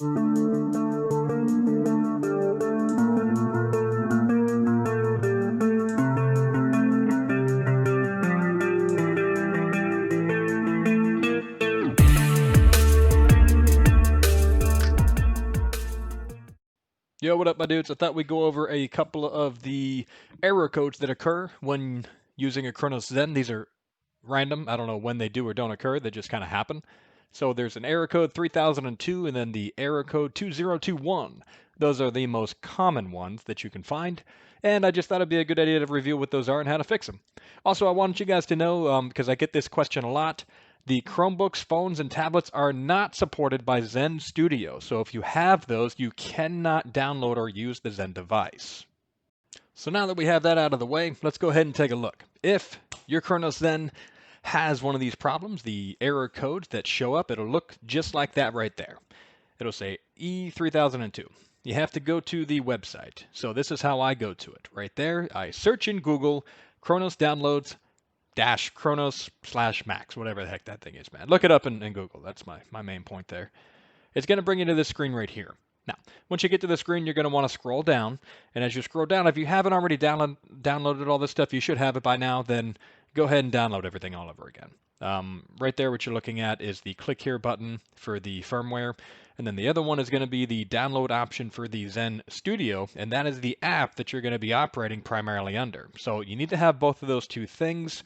Yo, what up, my dudes? I thought we'd go over a couple of the error codes that occur when using a Cronus Zen. These are random. I don't know when they do or don't occur. They just kind of happen. So there's an error code 3002 and then the error code 2021. Those are the most common ones that you can find. And I just thought it'd be a good idea to review what those are and how to fix them. Also, I wanted you guys to know, because I get this question a lot, the Chromebooks, phones, and tablets are not supported by Zen Studio. So if you have those, you cannot download or use the Zen device. So now that we have that out of the way, let's go ahead and take a look. If your Cronus Zen has one of these problems, the error codes that show up, it'll look just like that right there. It'll say e3002. You have to go to the website. So this is how I go to it. Right there, I search in Google, Cronus downloads dash Cronus / Max, whatever the heck that thing is, man. Look it up in Google. That's my main point there. It's going to bring you to this screen right here. Now, once you get to the screen, you're going to want to scroll down. And as you scroll down, if you haven't already downloaded all this stuff, you should have it by now, then go ahead and download everything all over again. Right there, what you're looking at is the click here button for the firmware. And then the other one is going to be the download option for the Zen Studio. And that is the app that you're going to be operating primarily under. So you need to have both of those two things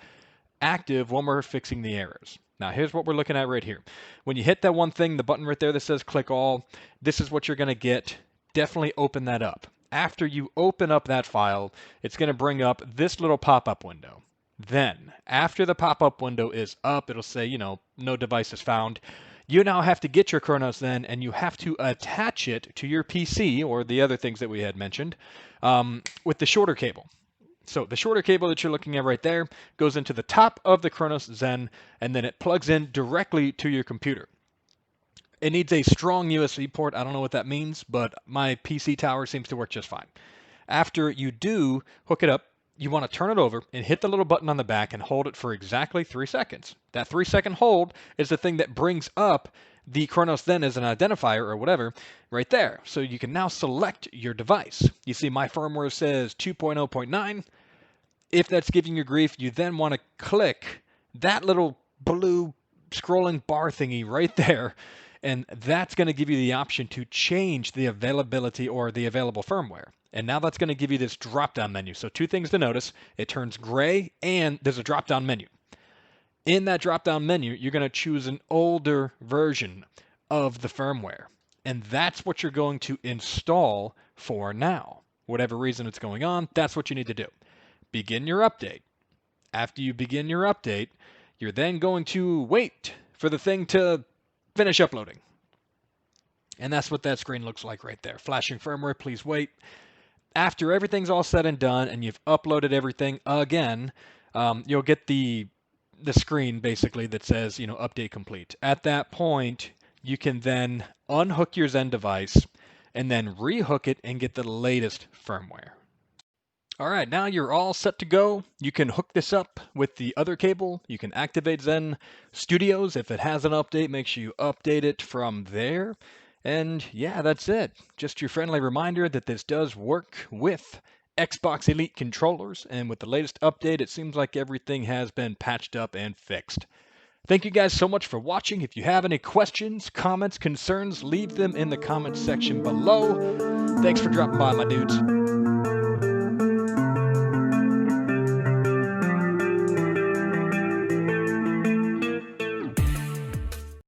active when we're fixing the errors. Now here's what we're looking at right here. When you hit that one thing, the button right there that says click all, this is what you're going to get. Definitely open that up. After you open up that file, it's going to bring up this little pop-up window. Then, after the pop-up window is up, it'll say, no device is found. You now have to get your Cronus Zen and you have to attach it to your PC or the other things that we had mentioned with the shorter cable. So the shorter cable that you're looking at right there goes into the top of the Cronus Zen, and then it plugs in directly to your computer. It needs a strong USB port. I don't know what that means, but my PC tower seems to work just fine. After you do hook it up, you want to turn it over and hit the little button on the back and hold it for exactly 3 seconds. That 3-second hold is the thing that brings up the Cronus Zen as an identifier or whatever right there. So you can now select your device. You see my firmware says 2.0.9. If that's giving you grief, you then want to click that little blue scrolling bar thingy right there, and that's going to give you the option to change the availability or the available firmware. And now that's going to give you this drop-down menu. So 2 things to notice. It turns gray, and there's a drop-down menu. In that drop-down menu, you're going to choose an older version of the firmware. And that's what you're going to install for now. Whatever reason it's going on, that's what you need to do. Begin your update. After you begin your update, you're then going to wait for the thing to finish uploading. And that's what that screen looks like right there. Flashing firmware, please wait. After everything's all said and done and you've uploaded everything again, you'll get the screen basically that says, update complete. At that point, you can then unhook your Zen device and then rehook it and get the latest firmware. All right, now you're all set to go. You can hook this up with the other cable. You can activate Zen Studios. If it has an update, make sure you update it from there. And yeah, that's it. Just your friendly reminder that this does work with Xbox Elite controllers. And with the latest update, it seems like everything has been patched up and fixed. Thank you guys so much for watching. If you have any questions, comments, concerns, leave them in the comments section below. Thanks for dropping by, my dudes.